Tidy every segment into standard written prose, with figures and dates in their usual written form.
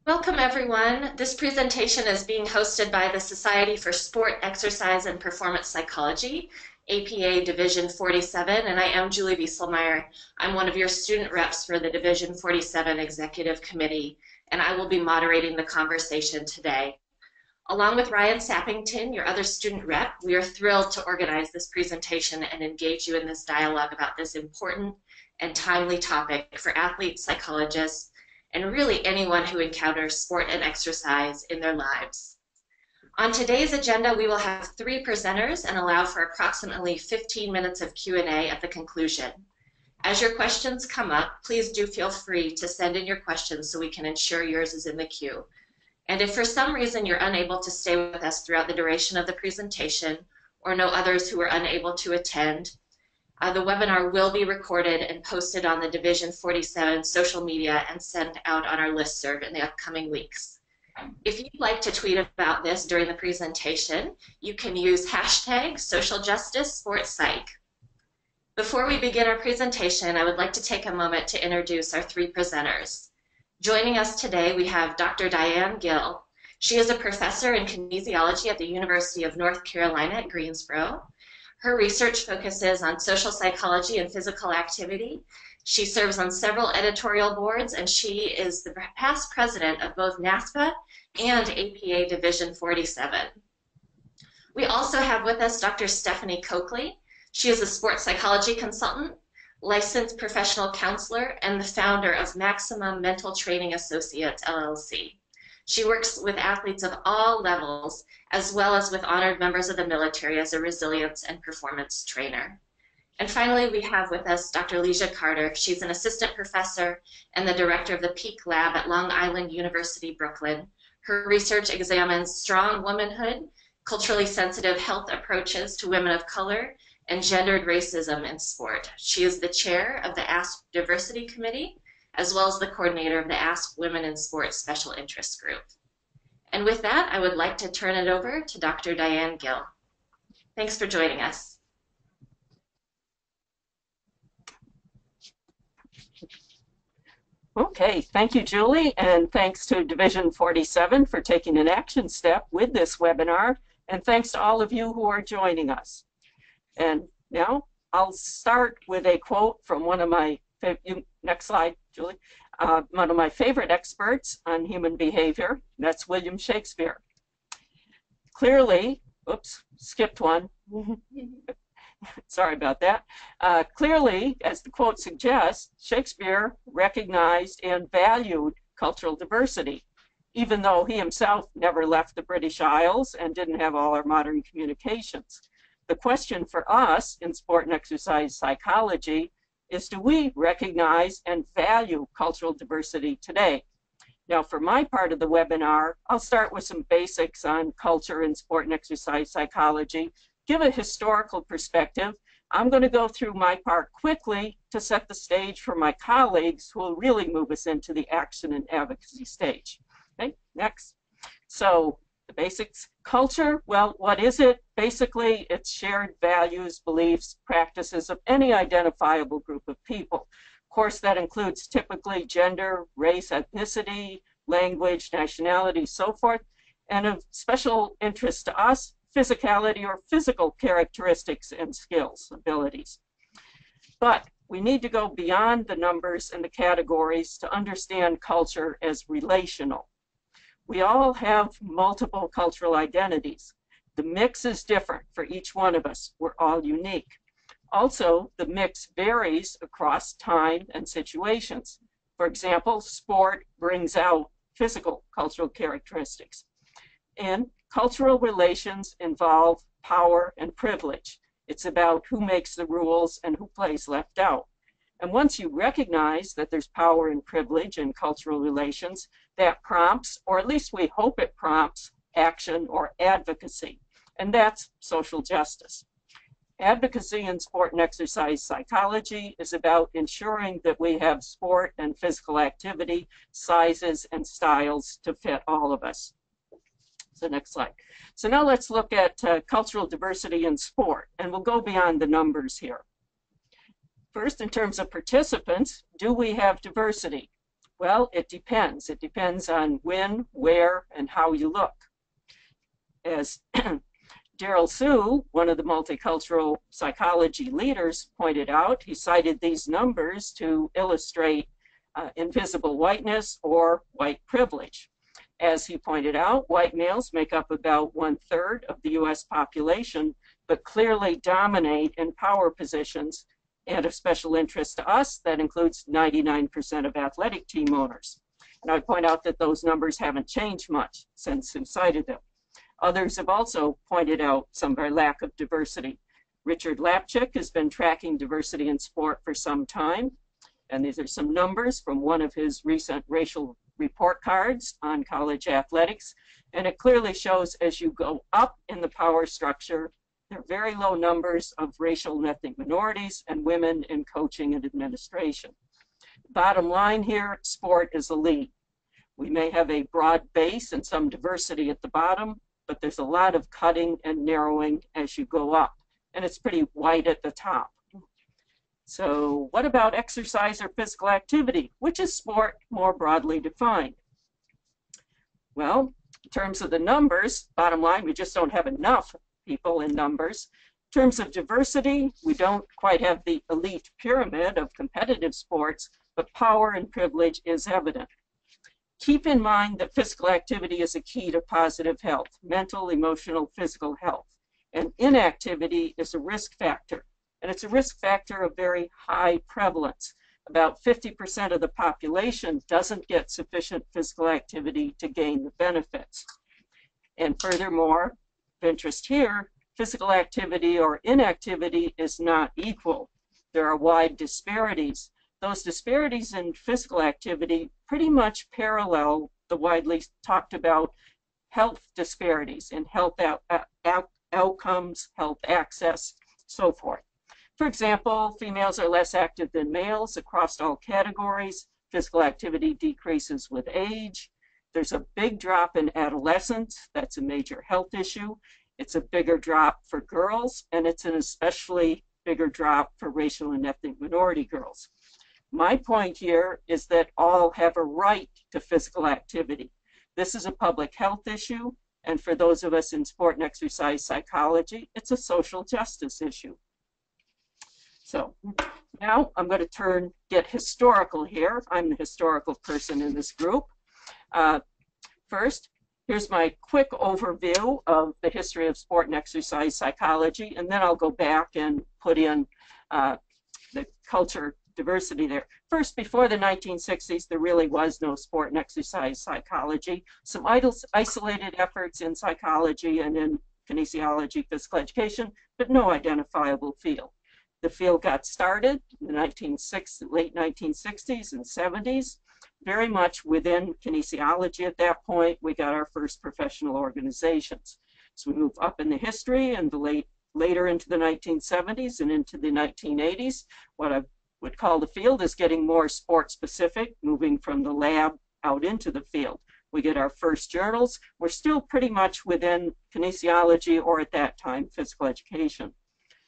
Welcome, everyone. This presentation is being hosted by the Society for Sport, Exercise, and Performance Psychology, APA Division 47, and I am Julie Wieselmeyer. I'm one of your student reps for the Division 47 Executive Committee, and I will be moderating the conversation today. Along with Ryan Sappington, your other student rep, we are thrilled to organize this presentation and engage you in this dialogue about this important and timely topic for athletes, psychologists, and really anyone who encounters sport and exercise in their lives. On today's agenda, we will have 3 presenters and allow for approximately 15 minutes of Q&A at the conclusion. As your questions come up, please do feel free to send in your questions so we can ensure yours is in the queue. And if for some reason you're unable to stay with us throughout the duration of the presentation or know others who are unable to attend, the webinar will be recorded and posted on the Division 47 social media and sent out on our listserv in the upcoming weeks. If you'd like to tweet about this during the presentation, you can use hashtag #SocialJusticeSportsPsych. Before we begin our presentation, I would like to take a moment to introduce our 3 presenters. Joining us today, we have Dr. Diane Gill. She is a professor in kinesiology at the University of North Carolina at Greensboro. Her research focuses on social psychology and physical activity. She serves on several editorial boards, and she is the past president of both NASPA and APA Division 47. We also have with us Dr. Stephanie Coakley. She is a sports psychology consultant, licensed professional counselor, and the founder of Maximum Mental Training Associates, LLC. She works with athletes of all levels, as well as with honored members of the military as a resilience and performance trainer. And finally, we have with us Dr. Leisha Carter. She's an assistant professor and the director of the Peak Lab at Long Island University, Brooklyn. Her research examines strong womanhood, culturally sensitive health approaches to women of color, and gendered racism in sport. She is the chair of the Ask Diversity Committee, as well as the coordinator of the Ask Women in Sports Special Interest Group. And with that, I would like to turn it over to Dr. Diane Gill. Thanks for joining us. Okay, thank you, Julie, and thanks to Division 47 for taking an action step with this webinar, and thanks to all of you who are joining us. And now I'll start with a quote from one of my, next slide, Julie, one of my favorite experts on human behavior. That's William Shakespeare. Clearly, oops, skipped one. Sorry about that. Clearly, as the quote suggests, Shakespeare recognized and valued cultural diversity, even though he himself never left the British Isles and didn't have all our modern communications. The question for us in sport and exercise psychology is, do we recognize and value cultural diversity today? Now, for my part of the webinar, I'll start with some basics on culture in sport and exercise psychology, give a historical perspective. I'm going to go through my part quickly to set the stage for my colleagues who will really move us into the action and advocacy stage. Okay, next. So, the basics. Culture, well, what is it? Basically, it's shared values, beliefs, practices of any identifiable group of people. Of course, that includes typically gender, race, ethnicity, language, nationality, so forth, and of special interest to us, physicality or physical characteristics and skills, abilities. But we need to go beyond the numbers and the categories to understand culture as relational. We all have multiple cultural identities. The mix is different for each one of us. We're all unique. Also, the mix varies across time and situations. For example, sport brings out physical cultural characteristics. And cultural relations involve power and privilege. It's about who makes the rules and who plays left out. And once you recognize that there's power and privilege in cultural relations, that prompts, or at least we hope it prompts, action or advocacy. And that's social justice. Advocacy in sport and exercise psychology is about ensuring that we have sport and physical activity, sizes and styles to fit all of us. So next slide. So now let's look at cultural diversity in sport, and we'll go beyond the numbers here. First, in terms of participants, do we have diversity? Well, it depends. It depends on when, where, and how you look. As Daryl Sue, one of the multicultural psychology leaders, pointed out, he cited these numbers to illustrate invisible whiteness or white privilege. As he pointed out, white males make up about 1/3 of the US population, but clearly dominate in power positions, and of special interest to us, that includes 99% of athletic team owners. And I point out that those numbers haven't changed much since Sue cited them. Others have also pointed out some of our lack of diversity. Richard Lapchick has been tracking diversity in sport for some time, and these are some numbers from one of his recent racial report cards on college athletics, and it clearly shows as you go up in the power structure, there are very low numbers of racial and ethnic minorities and women in coaching and administration. Bottom line here, sport is elite. We may have a broad base and some diversity at the bottom, but there's a lot of cutting and narrowing as you go up, and it's pretty white at the top. So what about exercise or physical activity, which is sport more broadly defined? Well, in terms of the numbers, bottom line, we just don't have enough people in numbers. In terms of diversity, we don't quite have the elite pyramid of competitive sports, but power and privilege is evident. Keep in mind that physical activity is a key to positive health, mental, emotional, physical health. And inactivity is a risk factor. And it's a risk factor of very high prevalence. About 50% of the population doesn't get sufficient physical activity to gain the benefits. And furthermore, of interest here, physical activity or inactivity is not equal. There are wide disparities. Those disparities in physical activity pretty much parallel the widely talked about health disparities in health outcomes, health access, so forth. For example, females are less active than males across all categories. Physical activity decreases with age. There's a big drop in adolescence. That's a major health issue. It's a bigger drop for girls, and it's an especially bigger drop for racial and ethnic minority girls. My point here is that all have a right to physical activity. This is a public health issue, and for those of us in sport and exercise psychology, it's a social justice issue. So now I'm going to get historical here. I'm the historical person in this group. First, here's my quick overview of the history of sport and exercise psychology, and then I'll go back and put in the culture diversity there. First, before the 1960s, there really was no sport and exercise psychology. Some isolated efforts in psychology and in kinesiology, physical education, but no identifiable field. The field got started in the late 1960s and 70s, very much within kinesiology at that point. We got our first professional organizations. So we move up in the history and later into the 1970s and into the 1980s. What I would call the field is getting more sport specific, moving from the lab out into the field. We get our first journals. We're still pretty much within kinesiology, or at that time, physical education.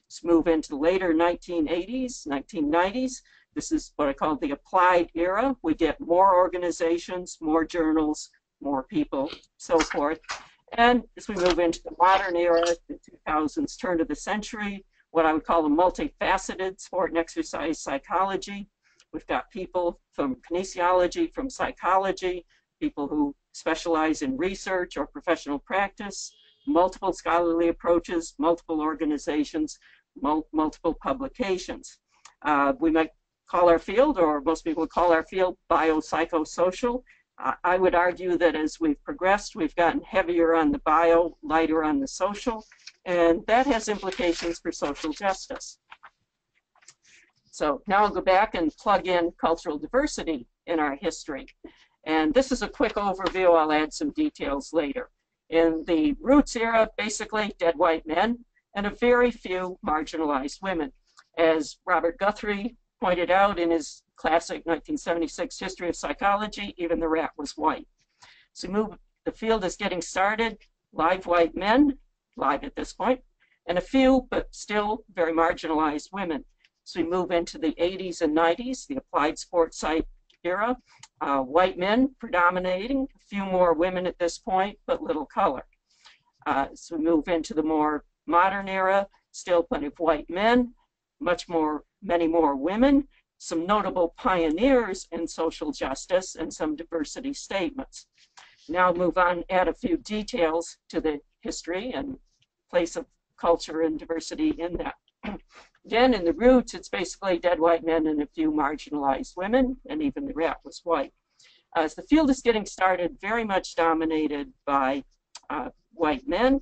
Let's move into the later 1980s, 1990s. This is what I call the applied era. We get more organizations, more journals, more people, so forth. And as we move into the modern era, the 2000s, turn of the century, what I would call a multifaceted sport and exercise psychology. We've got people from kinesiology, from psychology, people who specialize in research or professional practice, multiple scholarly approaches, multiple organizations, multiple publications. We might call our field, or most people would call our field, biopsychosocial. I would argue that as we've progressed, we've gotten heavier on the bio, lighter on the social, and that has implications for social justice. So now I'll go back and plug in cultural diversity in our history. And this is a quick overview. I'll add some details later. In the Roots era, basically dead white men and a very few marginalized women. As Robert Guthrie pointed out in his classic 1976 History of Psychology, even the rat was white. So the field is getting started, live white men, live at this point, and a few, but still very marginalized women. So we move into the 80s and 90s, the applied sports era. White men predominating, a few more women at this point, but little color. So we move into the more modern era, still plenty of white men, many more women, some notable pioneers in social justice, and some diversity statements. Now move on, add a few details to the history and place of culture and diversity in that. Again, in the roots, it's basically dead white men and a few marginalized women, and even the rat was white. As the field is getting started, very much dominated by white men.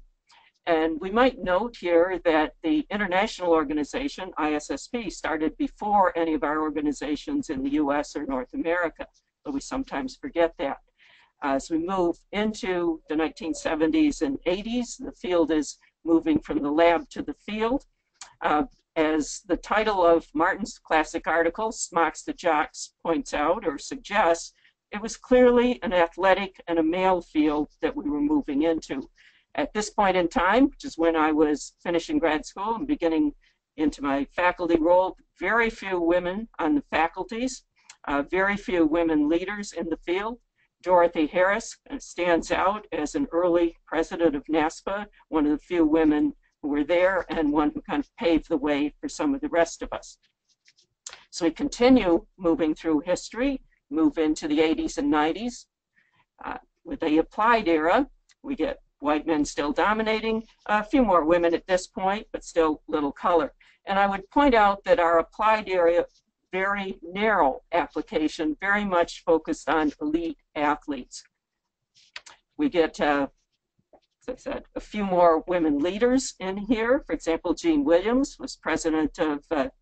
And we might note here that the international organization, ISSP, started before any of our organizations in the US or North America, but we sometimes forget that. As we move into the 1970s and 80s, the field is moving from the lab to the field. As the title of Martin's classic article, Smocks the Jocks, points out or suggests, it was clearly an athletic and a male field that we were moving into. At this point in time, which is when I was finishing grad school and beginning into my faculty role, very few women on the faculties, very few women leaders in the field. Dorothy Harris stands out as an early president of NASPA, one of the few women who were there and one who kind of paved the way for some of the rest of us. So we continue moving through history, move into the 80s and 90s. With the applied era, we get white men still dominating, a few more women at this point, but still little color. And I would point out that our applied area, very narrow application, very much focused on elite athletes. We get, as I said, a few more women leaders in here. For example, Jean Williams was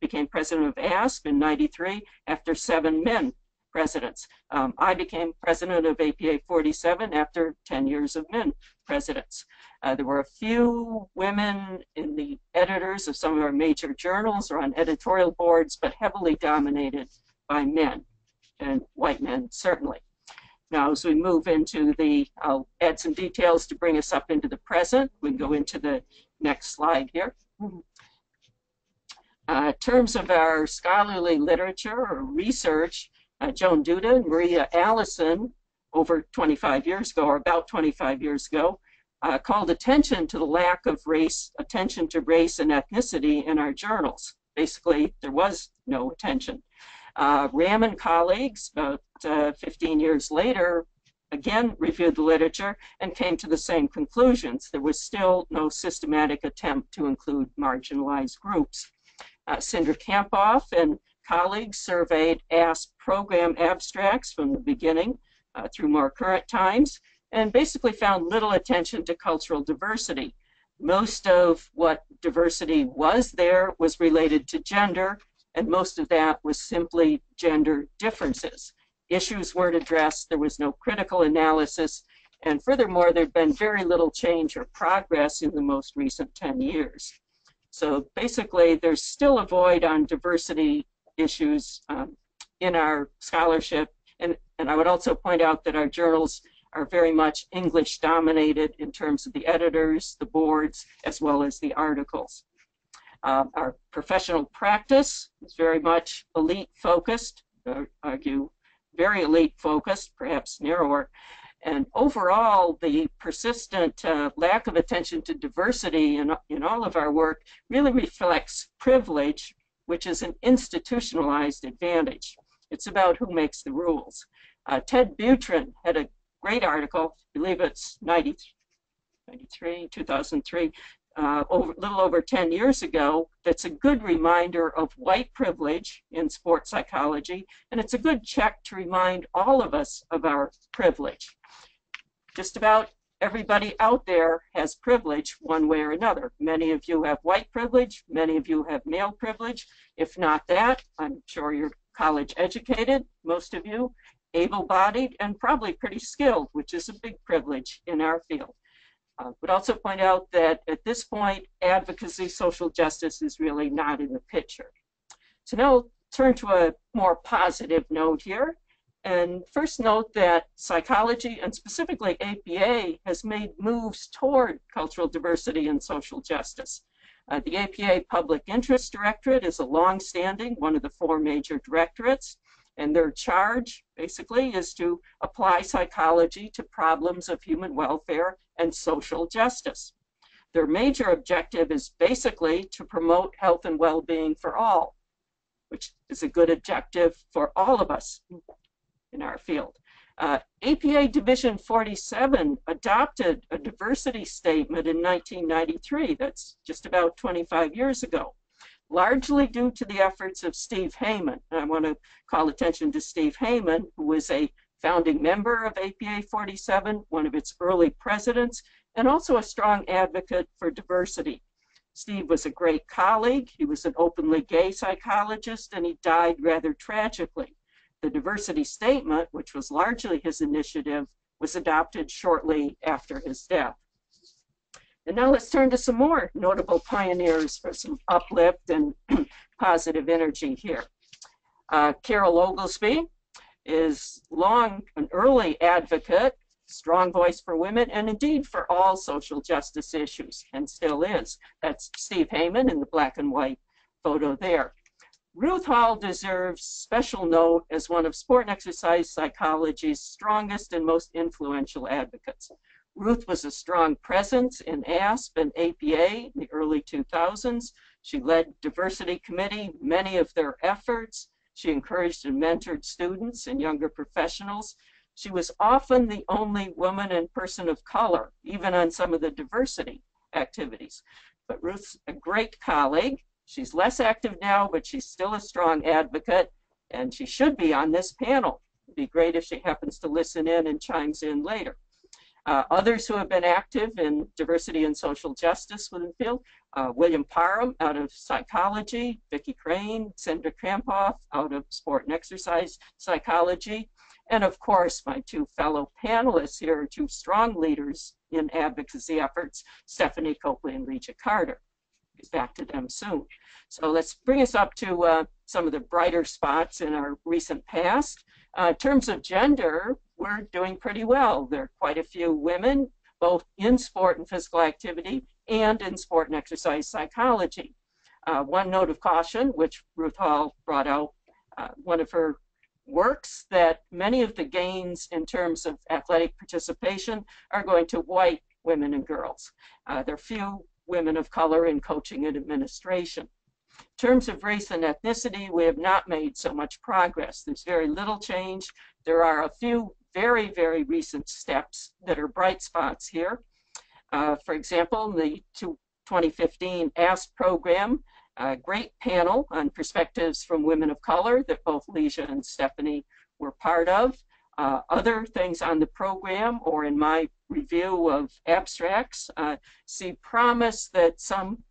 became president of ASP in '93 after 7 men presidents. I became president of APA 47 after 10 years of men presidents. There were a few women in the editors of some of our major journals or on editorial boards, but heavily dominated by men, and white men certainly. Now, as we move into I'll add some details to bring us up into the present. We can go into the next slide here. In terms of our scholarly literature or research, Joan Duda and Maria Allison, over 25 years ago, or about 25 years ago, called attention to the lack of attention to race and ethnicity in our journals. Basically, there was no attention. Ram and colleagues, about 15 years later, again reviewed the literature and came to the same conclusions. There was still no systematic attempt to include marginalized groups. Sindra Kampoff and colleagues surveyed ASP program abstracts from the beginning through more current times and basically found little attention to cultural diversity. Most of what diversity was there was related to gender, and most of that was simply gender differences. Issues weren't addressed, there was no critical analysis, and furthermore, there'd been very little change or progress in the most recent 10 years. So basically, there's still a void on diversity issues in our scholarship, and I would also point out that our journals are very much English dominated in terms of the editors, the boards, as well as the articles. Our professional practice is very much elite focused, I argue very elite focused, perhaps narrower. And overall, the persistent lack of attention to diversity in all of our work really reflects privilege, which is an institutionalized advantage. It's about who makes the rules. Ted Butrin had a great article, I believe it's 2003, a little over 10 years ago, that's a good reminder of white privilege in sports psychology, and it's a good check to remind all of us of our privilege. Just about everybody out there has privilege one way or another. Many of you have white privilege, many of you have male privilege. If not that, I'm sure you're college educated, most of you, able-bodied, and probably pretty skilled, which is a big privilege in our field. Would also point out that at this point, advocacy, social justice is really not in the picture. So now turn to a more positive note here. And first note that psychology, and specifically APA, has made moves toward cultural diversity and social justice. The APA Public Interest Directorate is a long-standing, one of the 4 major directorates. And their charge, basically, is to apply psychology to problems of human welfare and social justice. Their major objective is basically to promote health and well-being for all, which is a good objective for all of us in our field. APA Division 47 adopted a diversity statement in 1993. That's just about 25 years ago, largely due to the efforts of Steve Heyman. And I want to call attention to Steve Heyman, who was a founding member of APA 47, one of its early presidents, and also a strong advocate for diversity. Steve was a great colleague. He was an openly gay psychologist, and he died rather tragically. The diversity statement, which was largely his initiative, was adopted shortly after his death. And now let's turn to some more notable pioneers for some uplift and positive energy here. Carol Oglesby is long an early advocate, strong voice for women, and indeed for all social justice issues, and still is. That's Steve Heyman in the black and white photo there. Ruth Hall deserves special note as one of sport and exercise psychology's strongest and most influential advocates. Ruth was a strong presence in ASP and APA in the early 2000s. She led diversity committee, many of their efforts. She encouraged and mentored students and younger professionals. She was often the only woman and person of color, even on some of the diversity activities. But Ruth's a great colleague. She's less active now, but she's still a strong advocate, and she should be on this panel. It'd be great if she happens to listen in and chimes in later. Others who have been active in diversity and social justice within the field, William Parham out of psychology, Vicki Crane, Sandra Krampoff out of sport and exercise psychology, and of course my two fellow panelists here are two strong leaders in advocacy efforts, Stephanie Copley and Legia Carter. Get back to them soon. So let's bring us up to some of the brighter spots in our recent past. In terms of gender, we're doing pretty well. There are quite a few women, both in sport and physical activity and in sport and exercise psychology. One note of caution, which Ruth Hall brought out, one of her works, that many of the gains in terms of athletic participation are going to white women and girls. There are few women of color in coaching and administration. In terms of race and ethnicity, we have not made so much progress. There's very little change. There are a few very, very recent steps that are bright spots here. For example, the 2015 ASP program, a great panel on perspectives from women of color that both Legia and Stephanie were part of. Other things on the program or in my review of abstracts see promise that some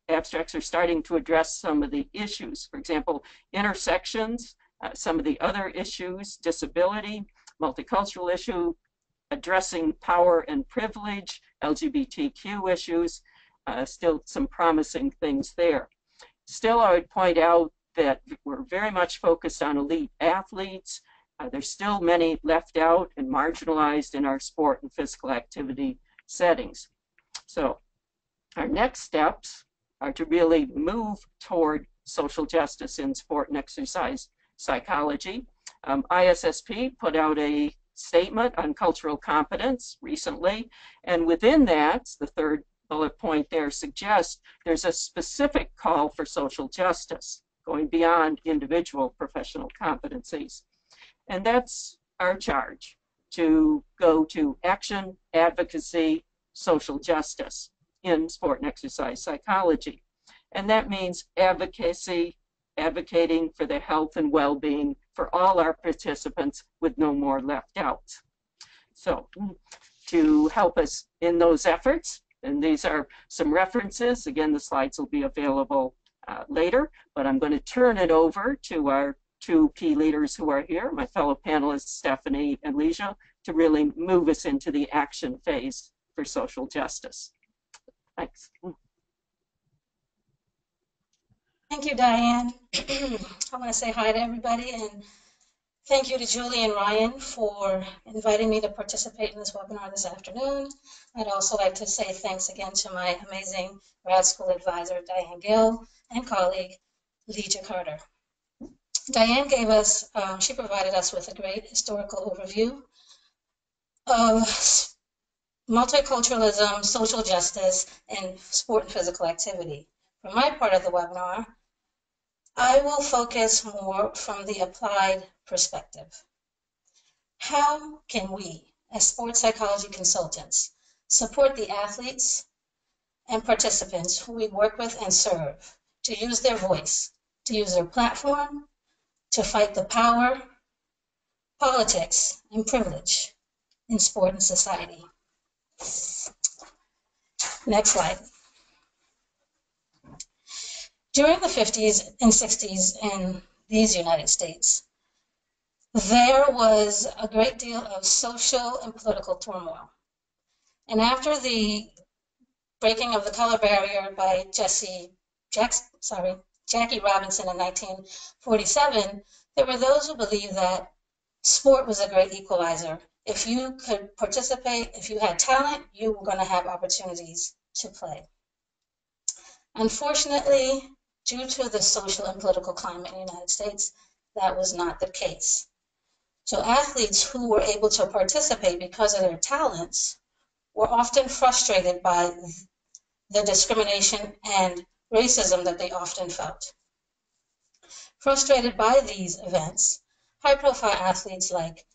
abstracts are starting to address some of the issues. For example, intersections, some of the other issues, disability, multicultural issue, addressing power and privilege, LGBTQ issues, still some promising things there. Still, I would point out that we're very much focused on elite athletes. There's still many left out and marginalized in our sport and physical activity settings. So our next steps are to really move toward social justice in sport and exercise psychology. ISSP put out a statement on cultural competence recently, and within that, the third bullet point there suggests there's a specific call for social justice going beyond individual professional competencies. And that's our charge, to go to action, advocacy, social justice in sport and exercise psychology. And that means advocacy, advocating for the health and well-being for all our participants with no more left out. So to help us in those efforts, and these are some references, again, the slides will be available later, but I'm going to turn it over to our two key leaders who are here, my fellow panelists, Stephanie and Legia, to really move us into the action phase for social justice. Thanks. Thank you, Diane. I want to say hi to everybody, and thank you to Julie and Ryan for inviting me to participate in this webinar this afternoon. I'd also like to say thanks again to my amazing grad school advisor, Diane Gill, and colleague, Legia Carter. Diane gave us, she provided us with a great historical overview of multiculturalism, social justice, and sport and physical activity. For my part of the webinar, I will focus more from the applied perspective. How can we, as sports psychology consultants, support the athletes and participants who we work with and serve to use their voice, to use their platform, to fight the power, politics, and privilege in sport and society? Next slide. During the 50s and 60s in these United States, there was a great deal of social and political turmoil. And after the breaking of the color barrier by Jackie Robinson in 1947, there were those who believed that sport was a great equalizer. If you could participate, if you had talent, you were going to have opportunities to play. Unfortunately, due to the social and political climate in the United States, that was not the case. So athletes who were able to participate because of their talents were often frustrated by the discrimination and racism that they often felt. Frustrated by these events, high-profile athletes like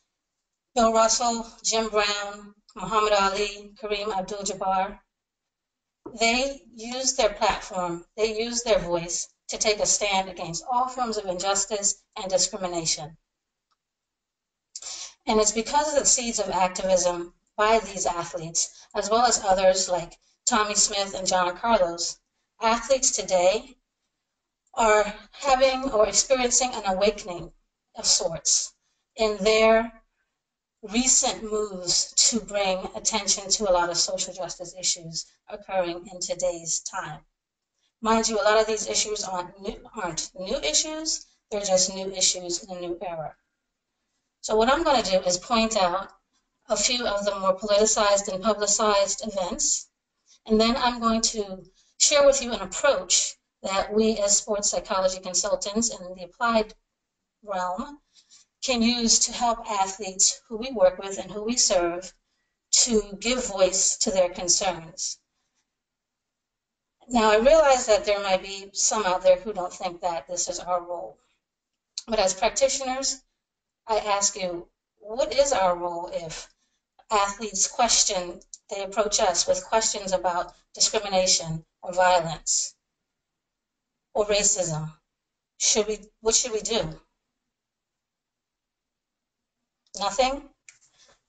Bill Russell, Jim Brown, Muhammad Ali, Kareem Abdul-Jabbar, they used their platform, they used their voice to take a stand against all forms of injustice and discrimination. And it's because of the seeds of activism by these athletes, as well as others like Tommy Smith and John Carlos, athletes today are having or experiencing an awakening of sorts in their recent moves to bring attention to a lot of social justice issues occurring in today's time. Mind you, a lot of these issues aren't new issues, they're just new issues in a new era. So what I'm going to do is point out a few of the more politicized and publicized events, and then I'm going to share with you an approach that we as sports psychology consultants in the applied realm can use to help athletes who we work with and who we serve to give voice to their concerns. Now, I realize that there might be some out there who don't think that this is our role. But as practitioners, I ask you, what is our role if athletes they approach us with questions about discrimination or violence or racism? What should we do? Nothing?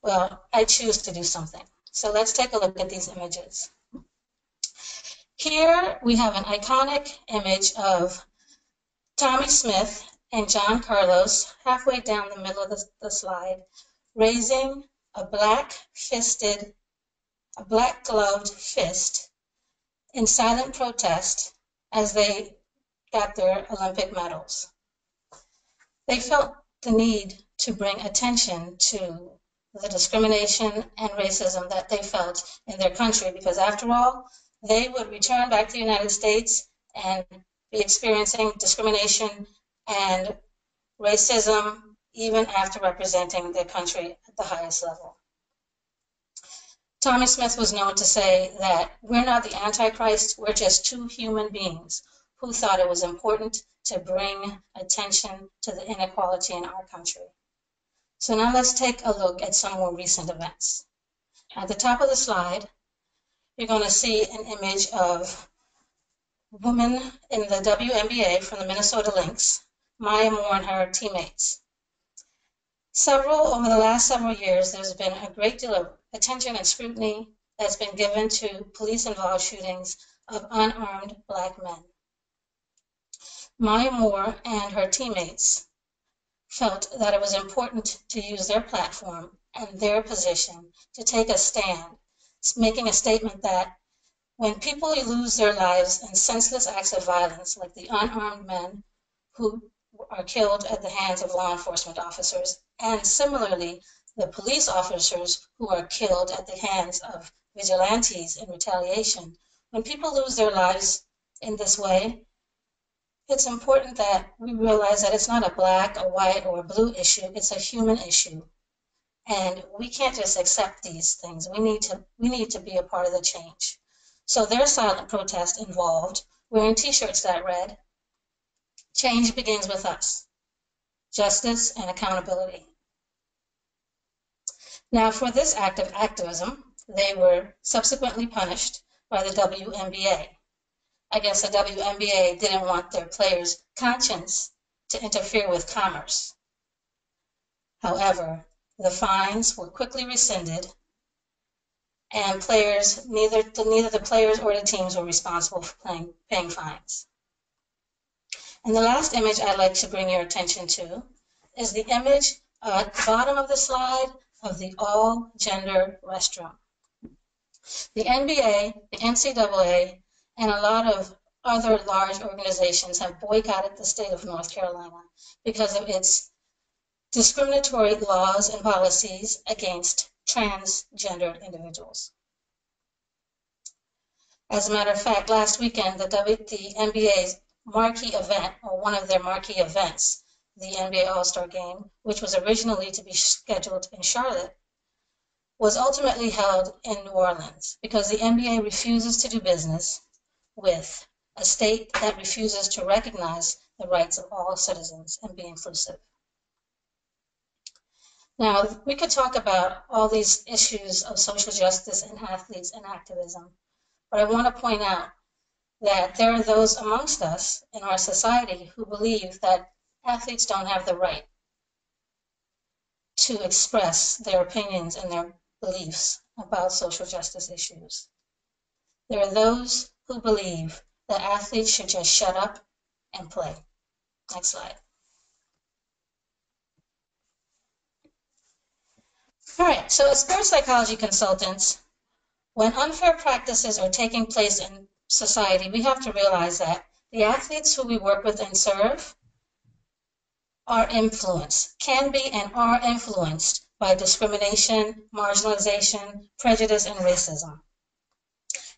Well, I choose to do something. So let's take a look at these images. Here we have an iconic image of Tommy Smith and John Carlos, halfway down the middle of the slide, raising a black-gloved fist in silent protest as they got their Olympic medals. They felt the need to bring attention to the discrimination and racism that they felt in their country, because after all, they would return back to the United States and be experiencing discrimination and racism even after representing their country at the highest level. Tommy Smith was known to say that we're not the Antichrist, we're just two human beings who thought it was important to bring attention to the inequality in our country. So now let's take a look at some more recent events. At the top of the slide, you're going to see an image of a woman in the WNBA from the Minnesota Lynx, Maya Moore and her teammates. Over the last several years, there's been a great deal of attention and scrutiny that's been given to police-involved shootings of unarmed Black men. Maya Moore and her teammates felt that it was important to use their platform and their position to take a stand, making a statement that when people lose their lives in senseless acts of violence, like the unarmed men who are killed at the hands of law enforcement officers, and similarly, the police officers who are killed at the hands of vigilantes in retaliation, when people lose their lives in this way, it's important that we realize that it's not a black, a white, or a blue issue. It's a human issue. And we can't just accept these things. We need to be a part of the change. So their silent protest involved wearing t-shirts that read, "Change begins with us. Justice and accountability." Now, for this act of activism, they were subsequently punished by the WNBA. I guess the WNBA didn't want their players' conscience to interfere with commerce. However, the fines were quickly rescinded, and neither the players or the teams were responsible for paying fines. And the last image I'd like to bring your attention to is the image at the bottom of the slide of the all-gender restroom. The NBA, the NCAA, and a lot of other large organizations have boycotted the state of North Carolina because of its discriminatory laws and policies against transgendered individuals. As a matter of fact, last weekend, the NBA's marquee event, or one of their marquee events, the NBA All-Star Game, which was originally to be scheduled in Charlotte, was ultimately held in New Orleans because the NBA refuses to do business with a state that refuses to recognize the rights of all citizens and be inclusive. Now, we could talk about all these issues of social justice and athletes and activism, but I want to point out that there are those amongst us in our society who believe that athletes don't have the right to express their opinions and their beliefs about social justice issues. There are those who believe that athletes should just shut up and play. Next slide. All right, so as sports psychology consultants, when unfair practices are taking place in society, we have to realize that the athletes who we work with and serve are influenced, can be and are influenced by discrimination, marginalization, prejudice, and racism.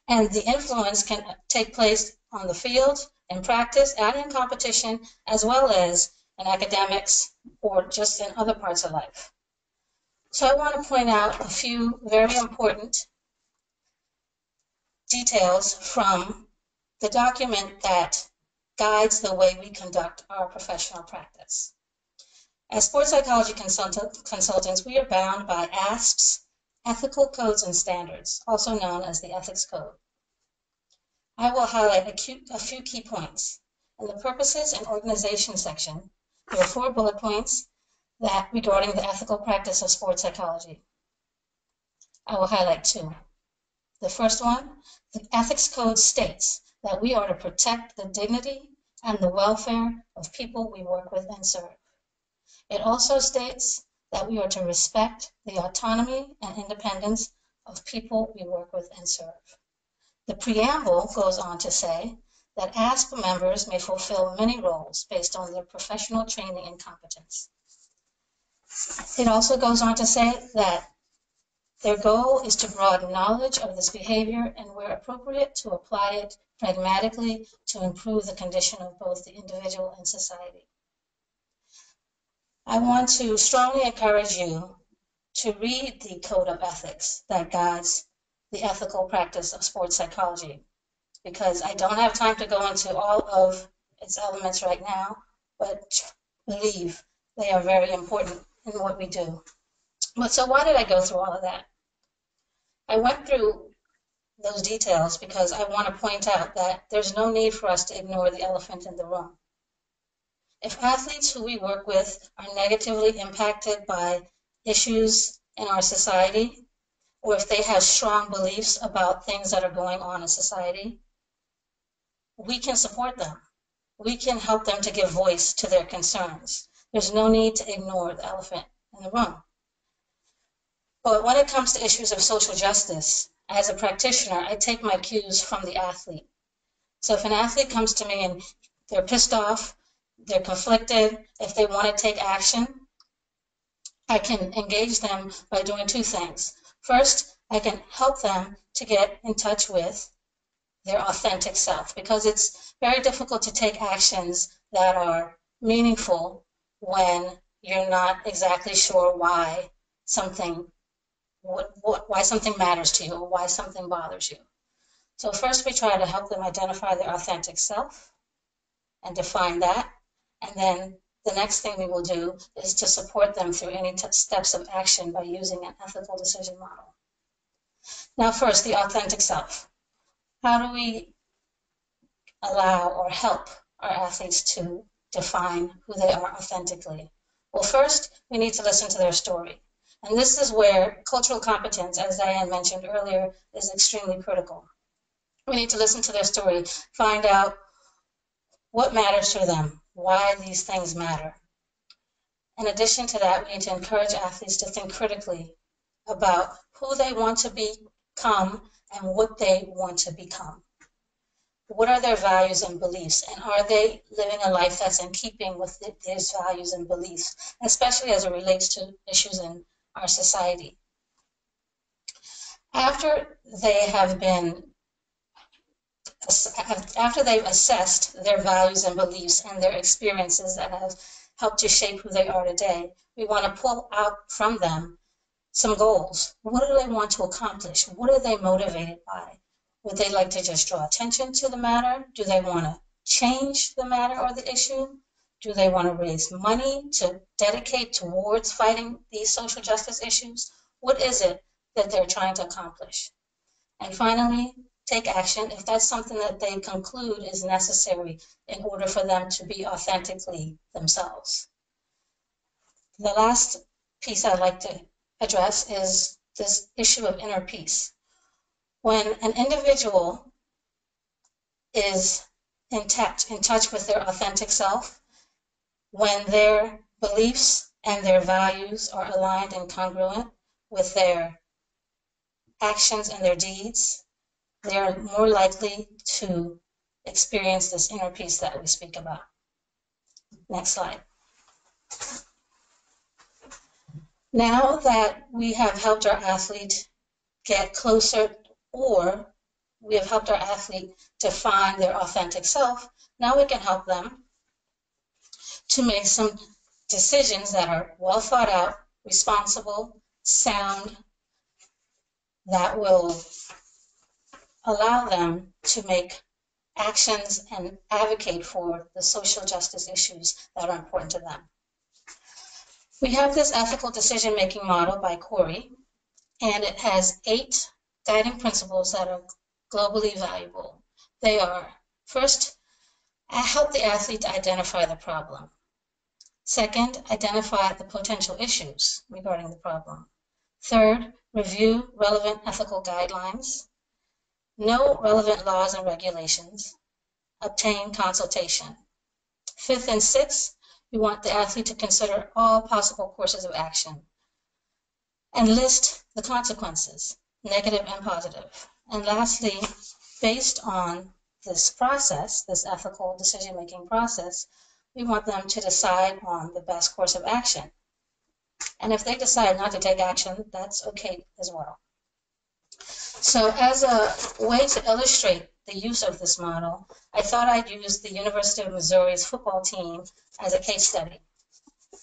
And the influence can take place on the field, in practice, and in competition, as well as in academics or just in other parts of life. So I want to point out a few very important details from the document that guides the way we conduct our professional practice. As sports psychology consultants, we are bound by ASP's ethical codes and standards, also known as the Ethics Code. I will highlight a few key points. In the Purposes and Organization section, there are 4 bullet points regarding the ethical practice of sports psychology. I will highlight 2. The first one, the Ethics Code states that we are to protect the dignity and the welfare of people we work with and serve. It also states that we are to respect the autonomy and independence of people we work with and serve. The preamble goes on to say that ASP members may fulfill many roles based on their professional training and competence. It also goes on to say that their goal is to broaden knowledge of this behavior and, where appropriate, to apply it pragmatically to improve the condition of both the individual and society. I want to strongly encourage you to read the Code of Ethics that guides the ethical practice of sports psychology, because I don't have time to go into all of its elements right now, but believe they are very important in what we do. But so why did I go through all of that? I went through those details because I want to point out that there's no need for us to ignore the elephant in the room. If athletes who we work with are negatively impacted by issues in our society, or if they have strong beliefs about things that are going on in society, we can support them. We can help them to give voice to their concerns. There's no need to ignore the elephant in the room. But when it comes to issues of social justice, as a practitioner, I take my cues from the athlete. So if an athlete comes to me and they're pissed off, they're conflicted, if they want to take action, I can engage them by doing 2 things. First, I can help them to get in touch with their authentic self, because it's very difficult to take actions that are meaningful when you're not exactly sure why something matters to you or why something bothers you. So first we try to help them identify their authentic self and define that. And then the next thing we will do is to support them through any steps of action by using an ethical decision model. Now first, the authentic self. How do we allow or help our athletes to define who they are authentically? Well, first, we need to listen to their story. And this is where cultural competence, as Diane mentioned earlier, is extremely critical. We need to listen to their story, find out what matters to them, why these things matter. In addition to that, we need to encourage athletes to think critically about who they want to become and what they want to become. What are their values and beliefs, and are they living a life that's in keeping with these values and beliefs, especially as it relates to issues in our society? After they've assessed their values and beliefs and their experiences that have helped to shape who they are today, we want to pull out from them some goals. What do they want to accomplish? What are they motivated by? Would they like to just draw attention to the matter? Do they want to change the matter or the issue? Do they want to raise money to dedicate towards fighting these social justice issues? What is it that they're trying to accomplish? And finally, take action if that's something that they conclude is necessary in order for them to be authentically themselves. The last piece I'd like to address is this issue of inner peace. When an individual is in touch with their authentic self, when their beliefs and their values are aligned and congruent with their actions and their deeds, they are more likely to experience this inner peace that we speak about. Next slide. Now that we have helped our athlete get closer, or we have helped our athlete define their authentic self, now we can help them to make some decisions that are well thought out, responsible, sound, that will allow them to make actions and advocate for the social justice issues that are important to them. We have this ethical decision-making model by Corey, and it has 8 guiding principles that are globally valuable. They are, first, help the athlete to identify the problem. Second, identify the potential issues regarding the problem. Third, review relevant ethical guidelines. Know relevant laws and regulations. Obtain consultation. 5th and 6th, we want the athlete to consider all possible courses of action and list the consequences, negative and positive. And lastly, based on this process, this ethical decision-making process, we want them to decide on the best course of action. And if they decide not to take action, that's okay as well. So as a way to illustrate the use of this model, I thought I'd use the University of Missouri's football team as a case study.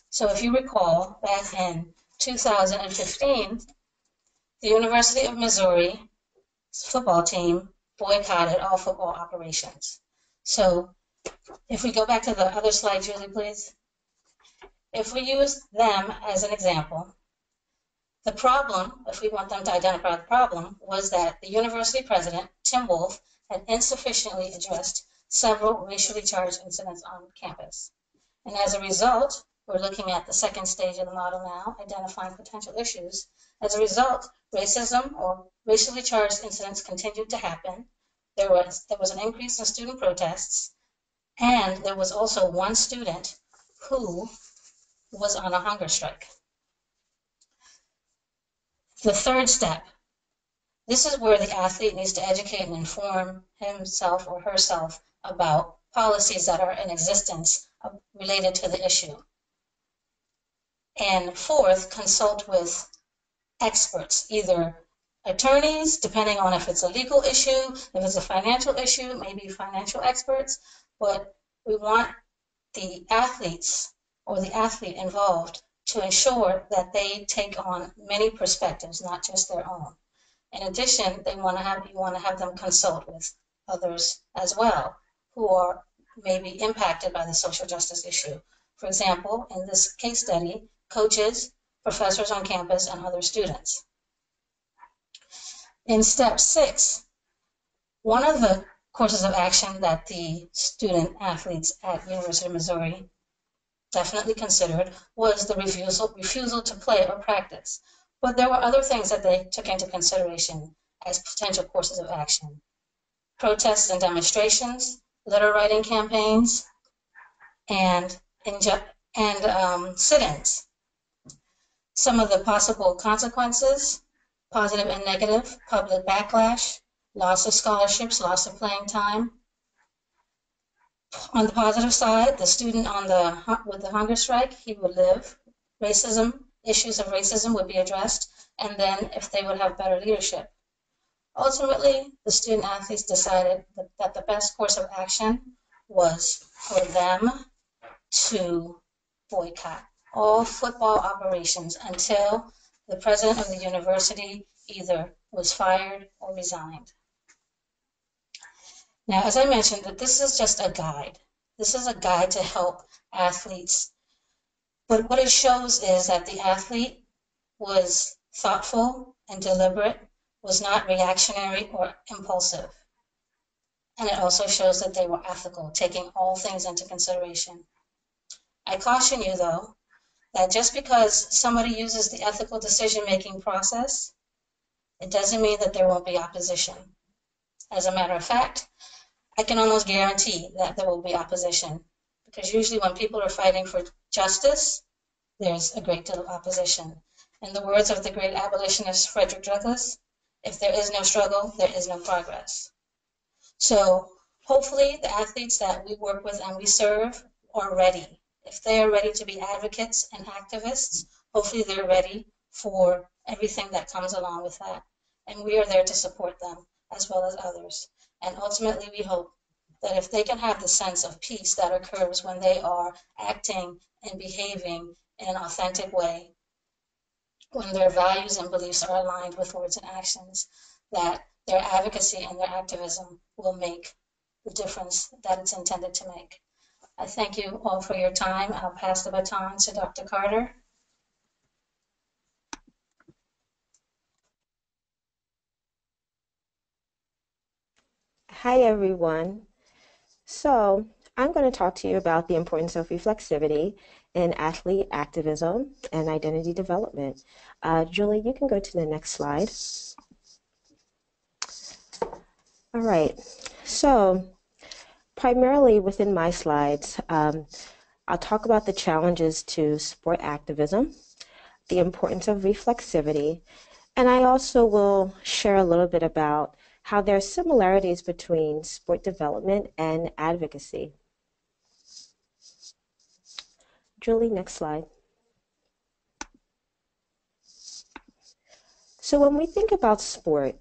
So if you recall, back in 2015, the University of Missouri's football team boycotted all football operations. So if we go back to the other slide, Julie, please. If we use them as an example, the problem, if we want them to identify the problem, was that the university president, Tim Wolf, had insufficiently addressed several racially charged incidents on campus. And as a result, we're looking at the second stage of the model now, identifying potential issues. As a result, racism or racially charged incidents continued to happen. There was an increase in student protests, and there was also one student who was on a hunger strike. The third step, this is where the athlete needs to educate and inform himself or herself about policies that are in existence related to the issue. And fourth, consult with experts, either attorneys, depending on if it's a legal issue, if it's a financial issue, maybe financial experts, but we want the athletes or the athlete involved to ensure that they take on many perspectives, not just their own. In addition, you want to have them consult with others as well who are maybe impacted by the social justice issue. For example, in this case study, coaches, professors on campus, and other students. In step 6, one of the courses of action that the student athletes at University of Missouri definitely considered was the refusal to play or practice. But there were other things that they took into consideration as potential courses of action. Protests and demonstrations, letter writing campaigns, and sit-ins. Some of the possible consequences: positive and negative, public backlash, loss of scholarships, loss of playing time. On the positive side, the student with the hunger strike, he would live. Racism, issues of racism would be addressed, and then if they would have better leadership. Ultimately, the student athletes decided that the best course of action was for them to boycott all football operations until the president of the university either was fired or resigned. Now, as I mentioned, that this is just a guide. This is a guide to help athletes. But what it shows is that the athlete was thoughtful and deliberate, was not reactionary or impulsive. And it also shows that they were ethical, taking all things into consideration. I caution you, though, that just because somebody uses the ethical decision-making process, it doesn't mean that there won't be opposition. As a matter of fact, I can almost guarantee that there will be opposition, because usually when people are fighting for justice, there's a great deal of opposition. In the words of the great abolitionist Frederick Douglass, if there is no struggle, there is no progress. So hopefully the athletes that we work with and we serve are ready. If they are ready to be advocates and activists, hopefully they're ready for everything that comes along with that. And we are there to support them as well as others. And ultimately we hope that if they can have the sense of peace that occurs when they are acting and behaving in an authentic way, when their values and beliefs are aligned with words and actions, that their advocacy and their activism will make the difference that it's intended to make. I thank you all for your time. I'll pass the baton to Dr. Carter. Hi, everyone. So I'm going to talk to you about the importance of reflexivity in athlete activism and identity development. Julie, you can go to the next slide. All right. So primarily within my slides, I'll talk about the challenges to sport activism, the importance of reflexivity, and I also will share a little bit about how there are similarities between sport development and advocacy. Julie, next slide. So when we think about sport,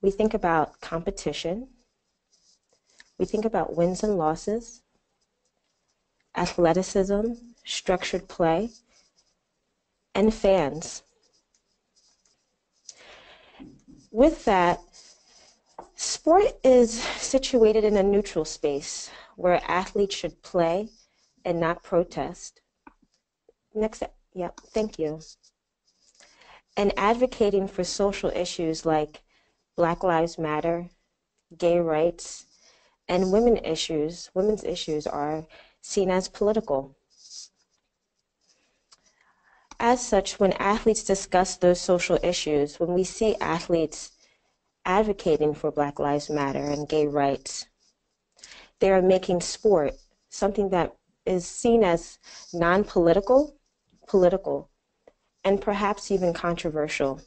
we think about competition, we think about wins and losses, athleticism, structured play, and fans. With that, sport is situated in a neutral space where athletes should play and not protest. Next, yep, thank you. And advocating for social issues like Black Lives Matter, gay rights, and women's issues are seen as political. As such, when athletes discuss those social issues, when we see athletes advocating for Black Lives Matter and gay rights, they are making sport something that is seen as non-political, political, and perhaps even controversial,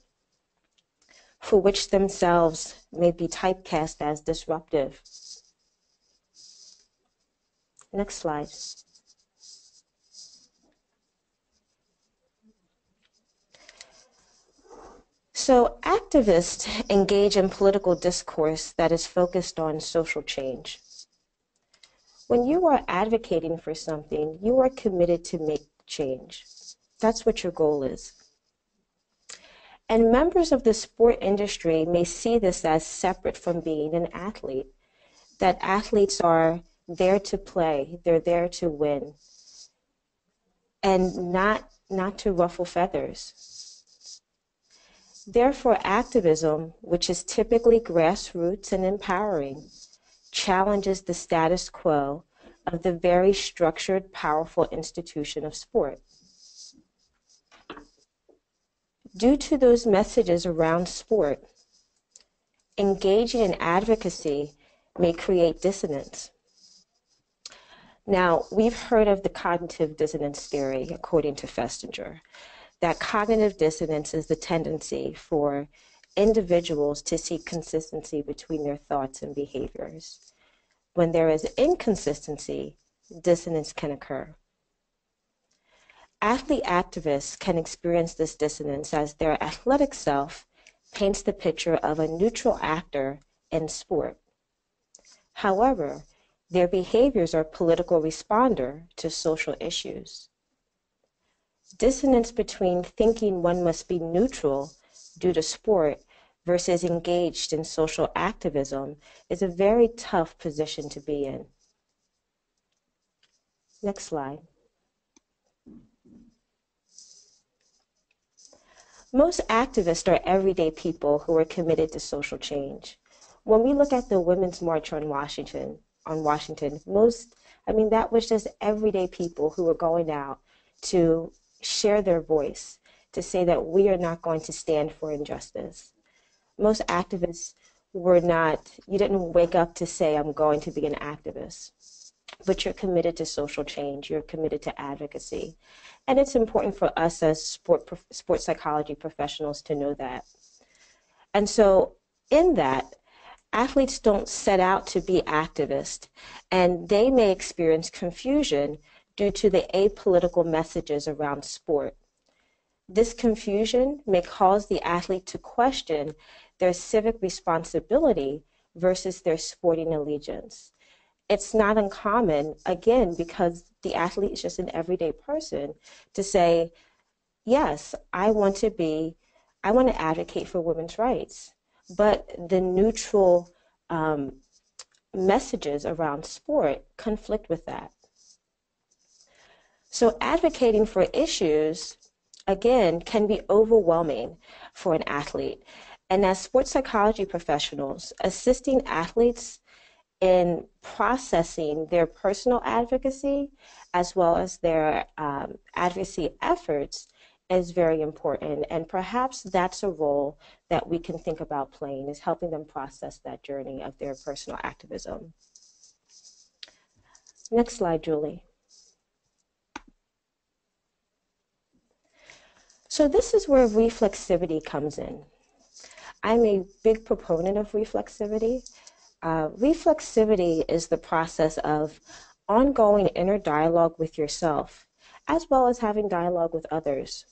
for which themselves may be typecast as disruptive. Next slide. So Activists engage in political discourse that is focused on social change. When you are advocating for something, you are committed to make change. That's what your goal is. And members of the sport industry may see this as separate from being an athlete, that athletes are there to play, they're there to win, and not to ruffle feathers. Therefore, activism, which is typically grassroots and empowering, challenges the status quo of the very structured, powerful institution of sport. Due to those messages around sport, engaging in advocacy may create dissonance. Now, we've heard of the cognitive dissonance theory, according to Festinger, that cognitive dissonance is the tendency for individuals to seek consistency between their thoughts and behaviors. When there is inconsistency, dissonance can occur. Athlete activists can experience this dissonance as their athletic self paints the picture of a neutral actor in sport. However, their behaviors are political responder to social issues. Dissonance between thinking one must be neutral due to sport versus engaged in social activism is a very tough position to be in. Next slide. Most activists are everyday people who are committed to social change. When we look at the Women's March on Washington, that was just everyday people who were going out to share their voice, to say that we are not going to stand for injustice. Most activists you didn't wake up to say, I'm going to be an activist. But you're committed to social change, you're committed to advocacy. And it's important for us as sport psychology professionals to know that. And so in that, athletes don't set out to be activists, and they may experience confusion due to the apolitical messages around sport. This confusion may cause the athlete to question their civic responsibility versus their sporting allegiance. It's not uncommon, again, because the athlete is just an everyday person, to say, yes, I want to advocate for women's rights, but the neutral messages around sport conflict with that. So advocating for issues, again, can be overwhelming for an athlete. And as sports psychology professionals, assisting athletes in processing their personal advocacy as well as their advocacy efforts is very important. And perhaps that's a role that we can think about playing, is helping them process that journey of their personal activism. Next slide, Julie. So this is where reflexivity comes in. I'm a big proponent of reflexivity. Reflexivity is the process of ongoing inner dialogue with yourself, as well as having dialogue with others.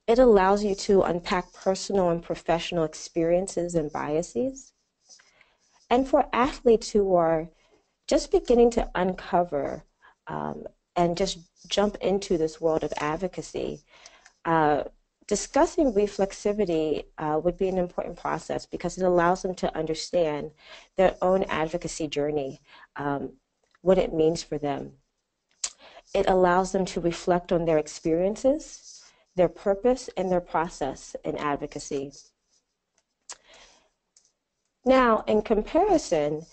It allows you to unpack personal and professional experiences and biases. And for athletes who are just beginning to uncover and just jump into this world of advocacy, discussing reflexivity would be an important process because it allows them to understand their own advocacy journey, what it means for them. It allows them to reflect on their experiences, their purpose, and their process in advocacy. Now, in comparison,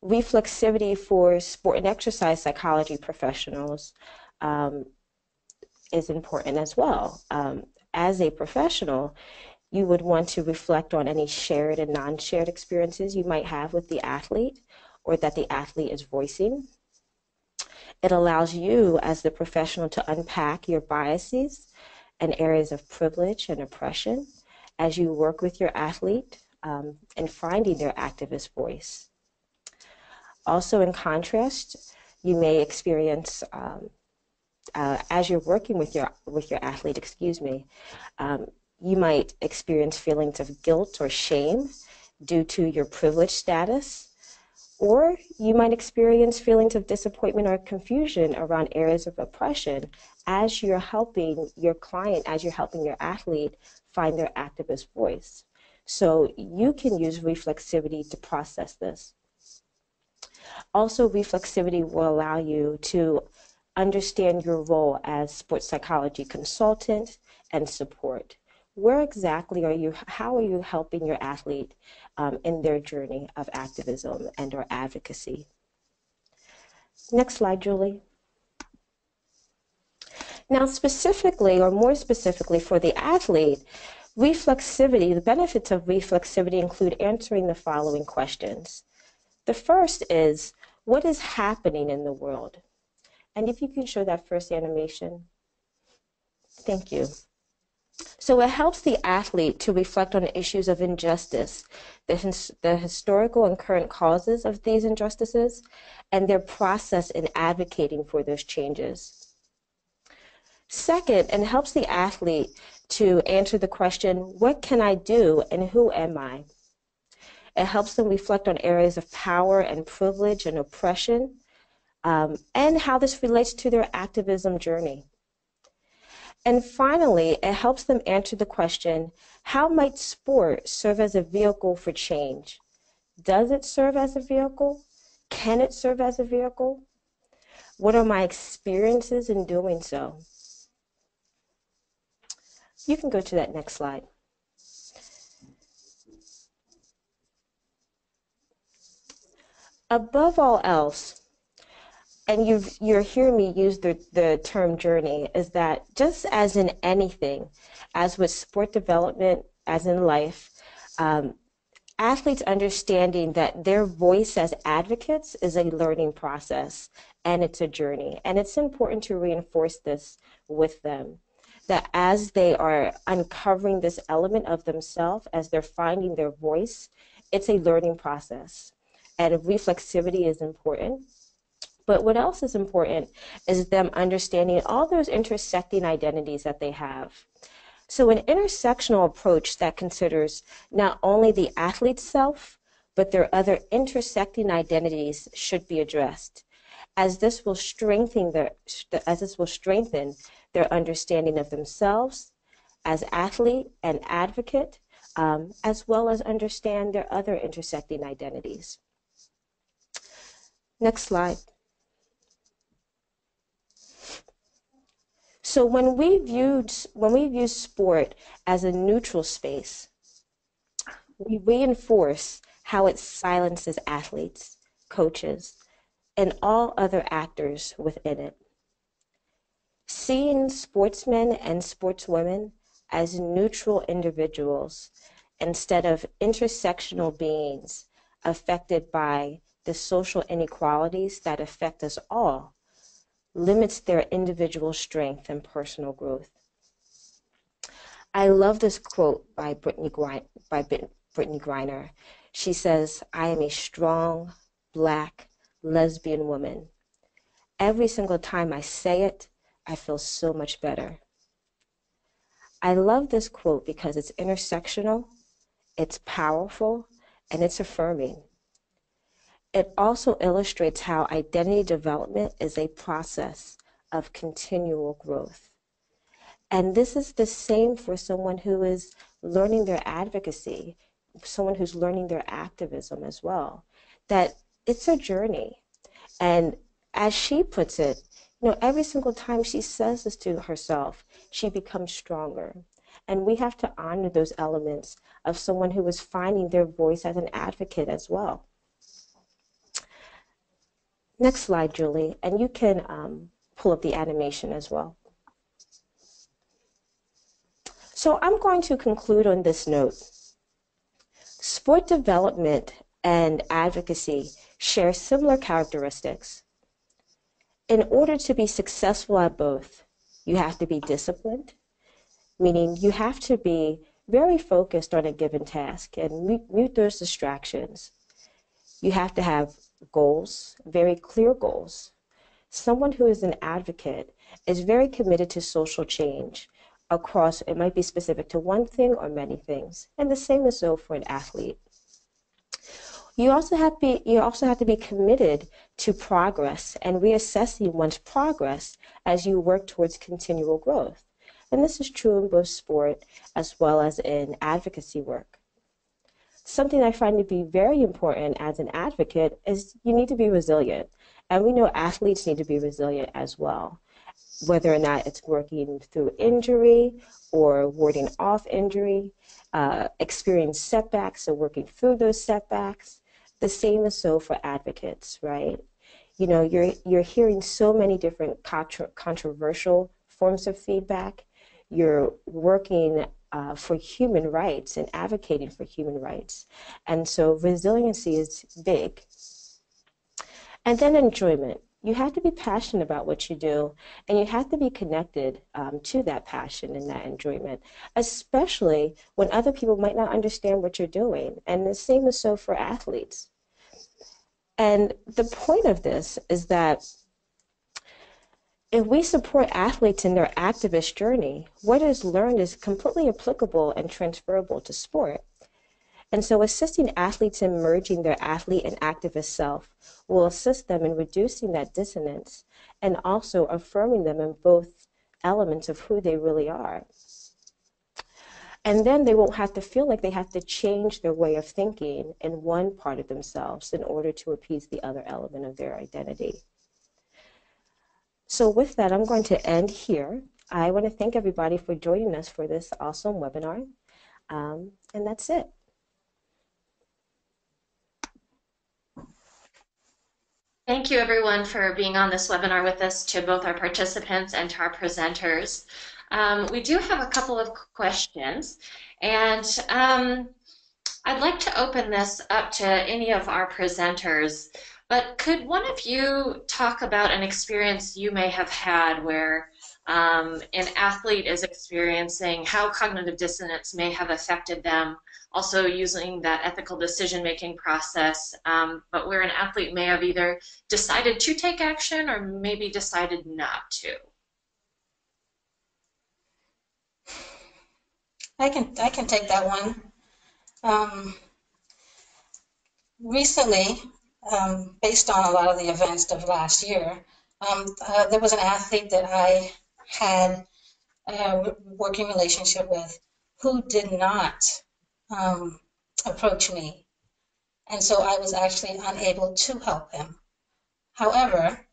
reflexivity for sport and exercise psychology professionals is important as well. As a professional, you would want to reflect on any shared and non-shared experiences you might have with the athlete or that the athlete is voicing. It allows you as the professional to unpack your biases and areas of privilege and oppression as you work with your athlete in finding their activist voice. Also, in contrast, you may experience as you're working with your athlete, You might experience feelings of guilt or shame due to your privileged status, or you might experience feelings of disappointment or confusion around areas of oppression as you're helping your client, as you're helping your athlete find their activist voice. So you can use reflexivity to process this. Also, reflexivity will allow you to understand your role as sports psychology consultant and support. Where exactly are you, how are you helping your athlete in their journey of activism and or advocacy? Next slide, Julie. Now specifically, or more specifically for the athlete, reflexivity, the benefits of reflexivity include answering the following questions. The first is, what is happening in the world? And if you can show that first animation. Thank you. So it helps the athlete to reflect on issues of injustice, the historical and current causes of these injustices, and their process in advocating for those changes. Second, it helps the athlete to answer the question, what can I do and who am I? It helps them reflect on areas of power and privilege and oppression, and how this relates to their activism journey. And finally, it helps them answer the question, how might sport serve as a vehicle for change? Does it serve as a vehicle? Can it serve as a vehicle? What are my experiences in doing so? You can go to that next slide. Above all else, and you're hearing me use the term journey, is that just as in anything, as with sport development, as in life, athletes understanding that their voice as advocates is a learning process and it's a journey. And it's important to reinforce this with them, that as they are uncovering this element of themselves, as they're finding their voice, it's a learning process. And reflexivity is important. But what else is important is them understanding all those intersecting identities that they have. So an intersectional approach that considers not only the athlete's self, but their other intersecting identities should be addressed, as this will strengthen their understanding of themselves as athlete and advocate, as well as understand their other intersecting identities. Next slide. So when we view sport as a neutral space, we reinforce how it silences athletes, coaches, and all other actors within it. Seeing sportsmen and sportswomen as neutral individuals instead of intersectional beings affected by the social inequalities that affect us all limits their individual strength and personal growth. I love this quote by Brittany Griner. She says, I am a strong, Black, lesbian woman. Every single time I say it, I feel so much better. I love this quote because it's intersectional, it's powerful, and it's affirming. It also illustrates how identity development is a process of continual growth. And this is the same for someone who is learning their advocacy, someone who's learning their activism as well, that it's a journey. And as she puts it, every single time she says this to herself, she becomes stronger. And we have to honor those elements of someone who is finding their voice as an advocate as well. Next slide, Julie, and you can pull up the animation as well. So I'm going to conclude on this note. Sport development and advocacy share similar characteristics. In order to be successful at both, you have to be disciplined, meaning you have to be very focused on a given task and mute those distractions. You have to have goals, very clear goals. Someone who is an advocate is very committed to social change, across, it might be specific to one thing or many things. And the same is so for an athlete. You also have to be committed to progress and reassessing one's progress as you work towards continual growth. And this is true in both sport as well as in advocacy work. Something I find to be very important as an advocate is you need to be resilient. And we know athletes need to be resilient as well, whether or not it's working through injury or warding off injury, experience setbacks or working through those setbacks. The same is so for advocates, right? You know, you're hearing so many different controversial forms of feedback. You're working for human rights and advocating for human rights. And so resiliency is big. And then enjoyment. You have to be passionate about what you do, and you have to be connected to that passion and that enjoyment, especially when other people might not understand what you're doing. And the same is so for athletes. And the point of this is that if we support athletes in their activist journey, what is learned is completely applicable and transferable to sport. And so assisting athletes in merging their athlete and activist self will assist them in reducing that dissonance and also affirming them in both elements of who they really are. And then they won't have to feel like they have to change their way of thinking in one part of themselves in order to appease the other element of their identity. So with that, I'm going to end here. I want to thank everybody for joining us for this awesome webinar. And that's it. Thank you, everyone, for being on this webinar with us, to both our participants and to our presenters. We do have a couple of questions, and I'd like to open this up to any of our presenters, but could one of you talk about an experience you may have had where an athlete is experiencing how cognitive dissonance may have affected them, also using that ethical decision-making process, but where an athlete may have either decided to take action or maybe decided not to? I can take that one. Recently, based on a lot of the events of last year, there was an athlete that I had a working relationship with who did not approach me. And so I was actually unable to help him. However,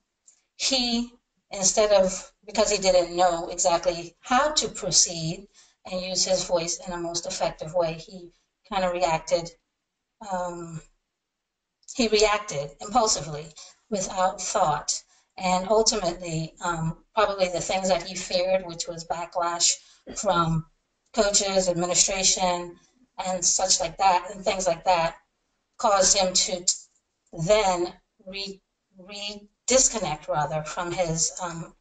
he, instead of, because he didn't know exactly how to proceed and use his voice in a most effective way, he kind of reacted. He reacted impulsively without thought. And ultimately, probably the things that he feared, which was backlash from coaches, administration, and such like that, and things like that, caused him to then disconnect rather from his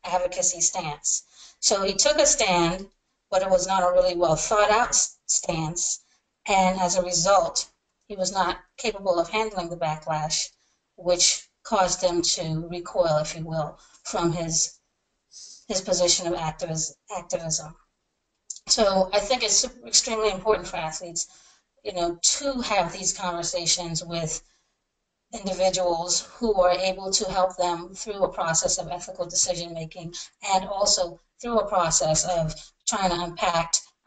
advocacy stance. So he took a stand, but it was not a really well thought out stance. And as a result, he was not capable of handling the backlash, which caused him to recoil, if you will, from his position of activism. So I think it's extremely important for athletes, you know, to have these conversations with individuals who are able to help them through a process of ethical decision making, and also through a process of trying to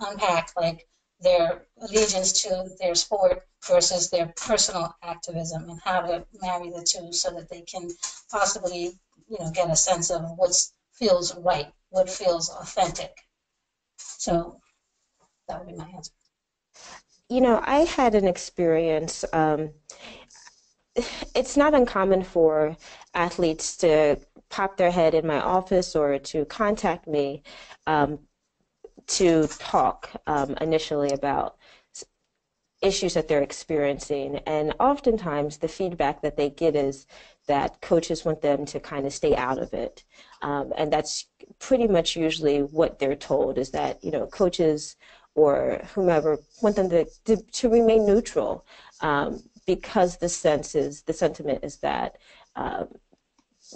unpack like their allegiance to their sport versus their personal activism, and how to marry the two so that they can possibly, you know, get a sense of what feels right, what feels authentic. So that would be my answer. You know, I had an experience. It's not uncommon for athletes to pop their head in my office or to contact me to talk initially about issues that they're experiencing. And oftentimes the feedback that they get is that coaches want them to kind of stay out of it. And that's pretty much usually what they're told, is that, you know, coaches or whomever want them to remain neutral, because the sentiment is that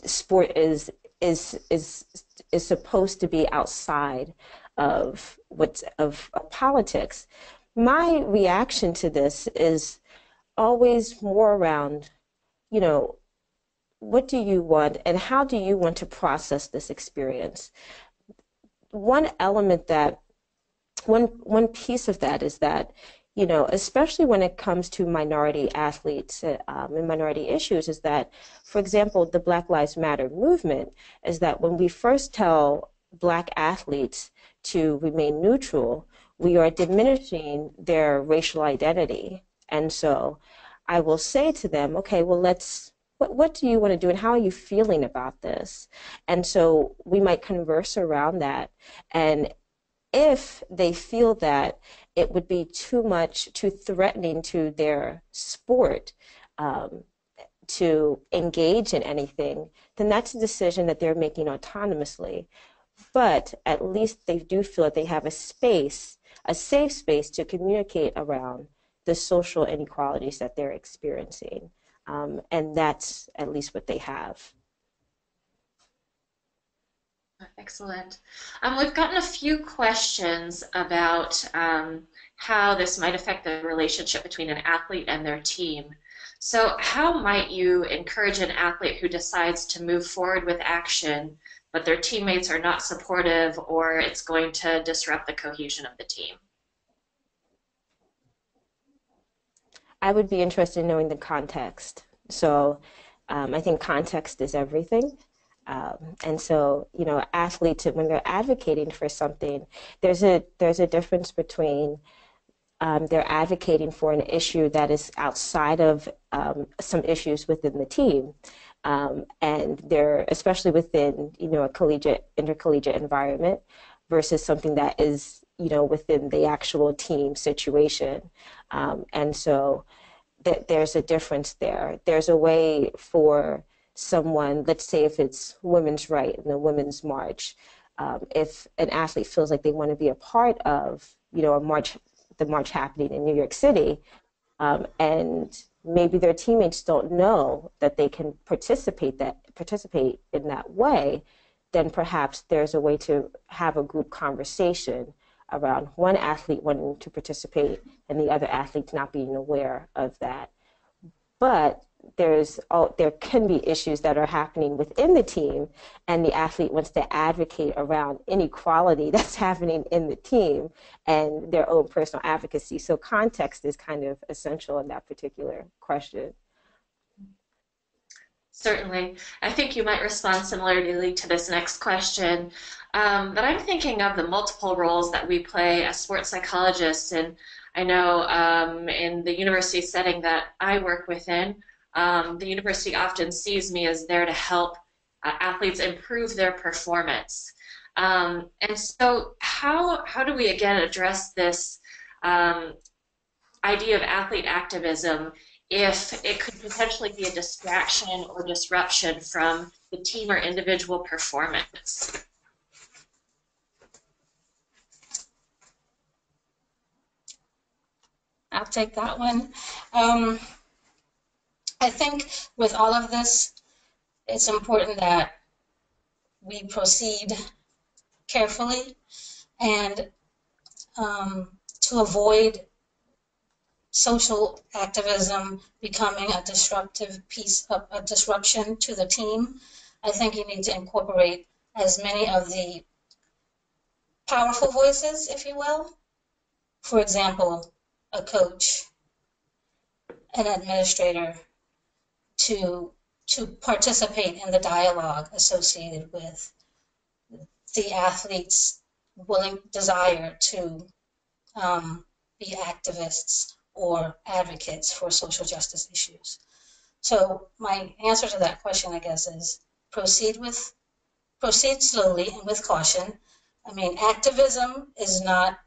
sport is supposed to be outside of politics. My reaction to this is always more around, you know, what do you want and how do you want to process this experience? One element that, one piece of that is that, you know, especially when it comes to minority athletes and minority issues, is that, for example, the Black Lives Matter movement, is that when we first tell Black athletes to remain neutral, we are diminishing their racial identity. And so I will say to them, okay, well, what do you want to do and how are you feeling about this? And so we might converse around that. And if they feel that it would be too much, too threatening to their sport to engage in anything, then that's a decision that they're making autonomously. But at least they do feel that they have a space, a safe space to communicate around the social inequalities that they're experiencing. And that's at least what they have. Excellent. We've gotten a few questions about how this might affect the relationship between an athlete and their team. So how might you encourage an athlete who decides to move forward with action, but their teammates are not supportive, or it's going to disrupt the cohesion of the team? I would be interested in knowing the context. So I think context is everything. And so, you know, athletes, when they're advocating for something, there's a difference between they're advocating for an issue that is outside of some issues within the team. And they're, especially within, you know, a intercollegiate environment versus something that is, you know, within the actual team situation. And so there's a difference there. There's a way for someone, let's say if it's women's right in the Women's March, if an athlete feels like they want to be a part of, you know, the march happening in New York City, and maybe their teammates don't know that they can participate in that way, then perhaps there's a way to have a group conversation around one athlete wanting to participate and the other athletes not being aware of that. But there can be issues that are happening within the team, and the athlete wants to advocate around inequality that's happening in the team and their own personal advocacy. So context is kind of essential in that particular question. Certainly. I think you might respond similarly to this next question. But I'm thinking of the multiple roles that we play as sports psychologists. And I know in the university setting that I work within, the university often sees me as there to help athletes improve their performance. And so how do we, again, address this idea of athlete activism if it could potentially be a distraction or disruption from the team or individual performance? I'll take that one. I think with all of this, it's important that we proceed carefully and to avoid social activism becoming a disruptive piece of a disruption to the team. I think you need to incorporate as many of the powerful voices, if you will. For example, a coach, an administrator, to participate in the dialogue associated with the athlete's desire to be activists or advocates for social justice issues. So my answer to that question, I guess, is proceed slowly and with caution. I mean, activism is not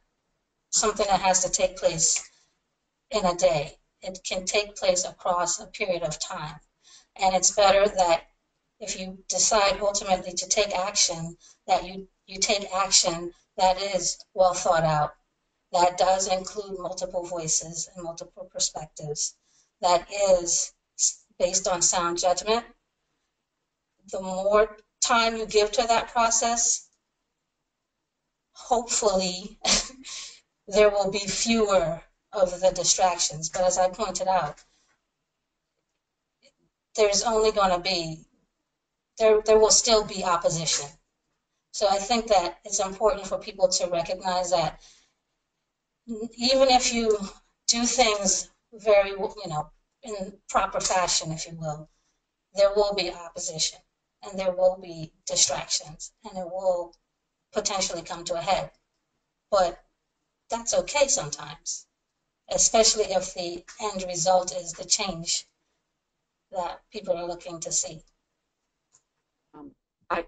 something that has to take place in a day. It can take place across a period of time. And it's better that if you decide ultimately to take action, that you take action that is well thought out, that does include multiple voices and multiple perspectives, that is based on sound judgment. The more time you give to that process, hopefully there will be fewer of the distractions. But as I pointed out, there's only going to be, there will still be opposition. So I think that it's important for people to recognize that even if you do things very, in proper fashion, if you will, there will be opposition and there will be distractions and it will potentially come to a head. But that's okay sometimes, especially if the end result is the change that people are looking to see.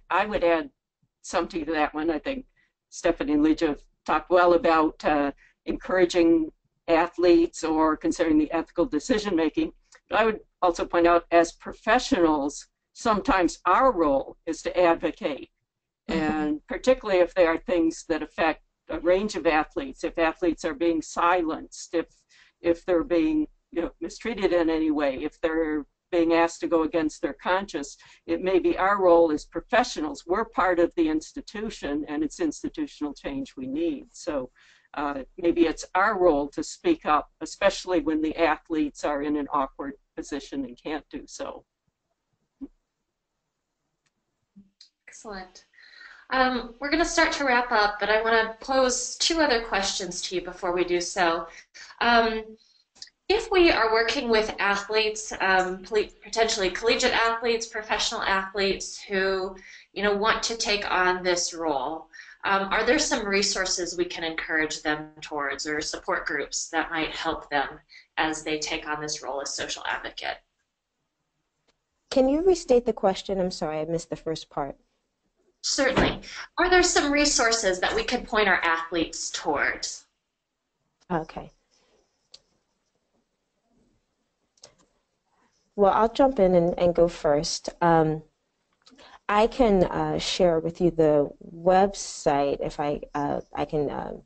I would add something to that one. I think Stephanie and Lydia have talked well about encouraging athletes or considering the ethical decision making. But I would also point out, as professionals, sometimes our role is to advocate, and particularly if there are things that affect a range of athletes, if athletes are being silenced, if they're being mistreated in any way, if they're being asked to go against their conscience, it may be our role as professionals. We're part of the institution, and it's institutional change we need. So maybe it's our role to speak up, especially when the athletes are in an awkward position and can't do so. Excellent. We're going to start to wrap up, but I want to pose two other questions to you before we do so. If we are working with athletes, potentially collegiate athletes, professional athletes who, want to take on this role, are there some resources we can encourage them towards, or support groups that might help them as they take on this role as social advocate? Can you restate the question? I'm sorry, I missed the first part. Certainly. Are there some resources that we can point our athletes towards? Okay. Well, I'll jump in and go first. I can share with you the website if I can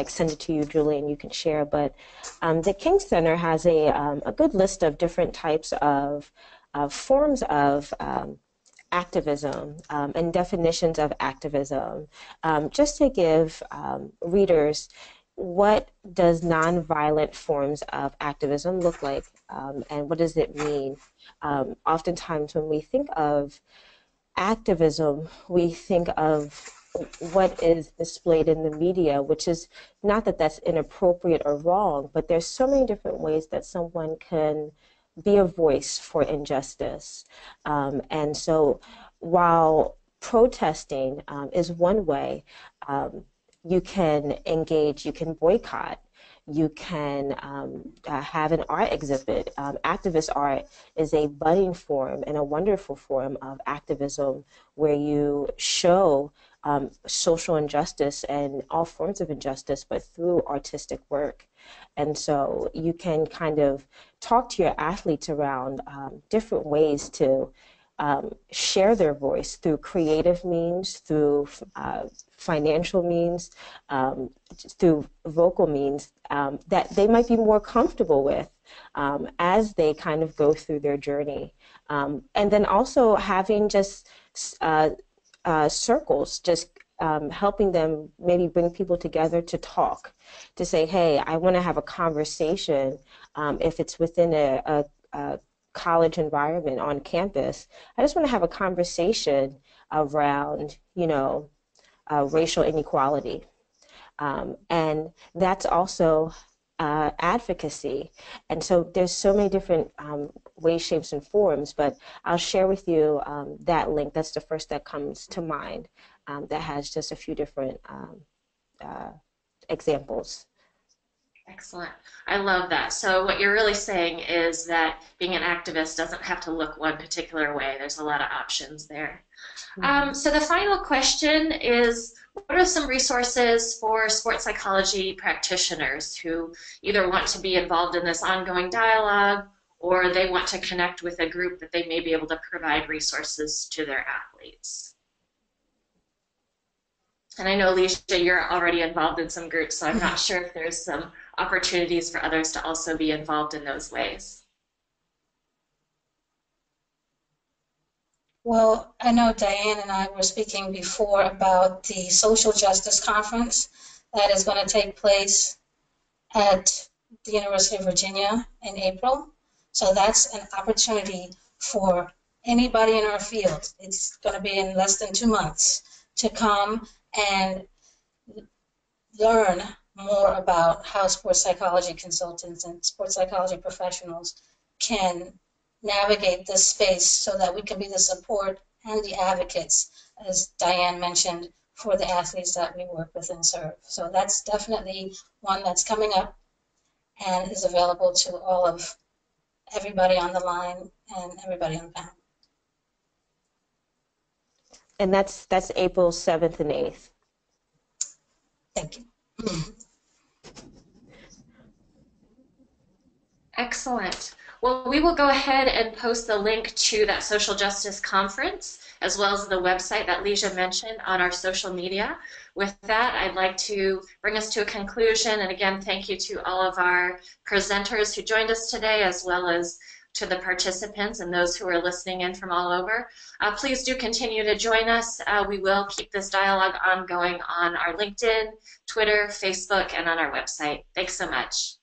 send it to you, Julie, and you can share. But the King Center has a good list of different types of forms of activism and definitions of activism, just to give readers what does nonviolent forms of activism look like, and what does it mean? Oftentimes when we think of activism, we think of what is displayed in the media, which is not that that's inappropriate or wrong, but there's so many different ways that someone can be a voice for injustice. And so while protesting is one way, you can engage, you can boycott, you can have an art exhibit. Activist art is a budding form and a wonderful form of activism where you show social injustice and all forms of injustice, but through artistic work. And so you can kind of talk to your athletes around different ways to share their voice through creative means, through financial means, through vocal means that they might be more comfortable with as they kind of go through their journey. And then also having just circles, just helping them maybe bring people together to talk, to say, hey, I want to have a conversation if it's within a college environment on campus. I just want to have a conversation around, racial inequality. And that's also advocacy. And so there's so many different ways, shapes, and forms, but I'll share with you that link. That's the first that comes to mind that has just a few different examples. Excellent. I love that. So what you're really saying is that being an activist doesn't have to look one particular way. There's a lot of options there. So the final question is, what are some resources for sports psychology practitioners who either want to be involved in this ongoing dialogue or they want to connect with a group that they may be able to provide resources to their athletes? And I know, Alicia, you're already involved in some groups, so I'm not sure if there's some opportunities for others to also be involved in those ways. Well, I know Diane and I were speaking before about the social justice conference that is going to take place at the University of Virginia in April. So that's an opportunity for anybody in our field. It's going to be in less than 2 months to come and learn more about how sports psychology consultants and sports psychology professionals can navigate this space so that we can be the support and the advocates, as Diane mentioned, for the athletes that we work with and serve. So that's definitely one that's coming up and is available to all of everybody on the line and everybody on the panel. And that's April 7th and 8th. Thank you. Excellent. Well, we will go ahead and post the link to that social justice conference, as well as the website that Leisha mentioned, on our social media. With that, I'd like to bring us to a conclusion. And again, thank you to all of our presenters who joined us today, as well as to the participants and those who are listening in from all over. Please do continue to join us. We will keep this dialogue ongoing on our LinkedIn, Twitter, Facebook, and on our website. Thanks so much.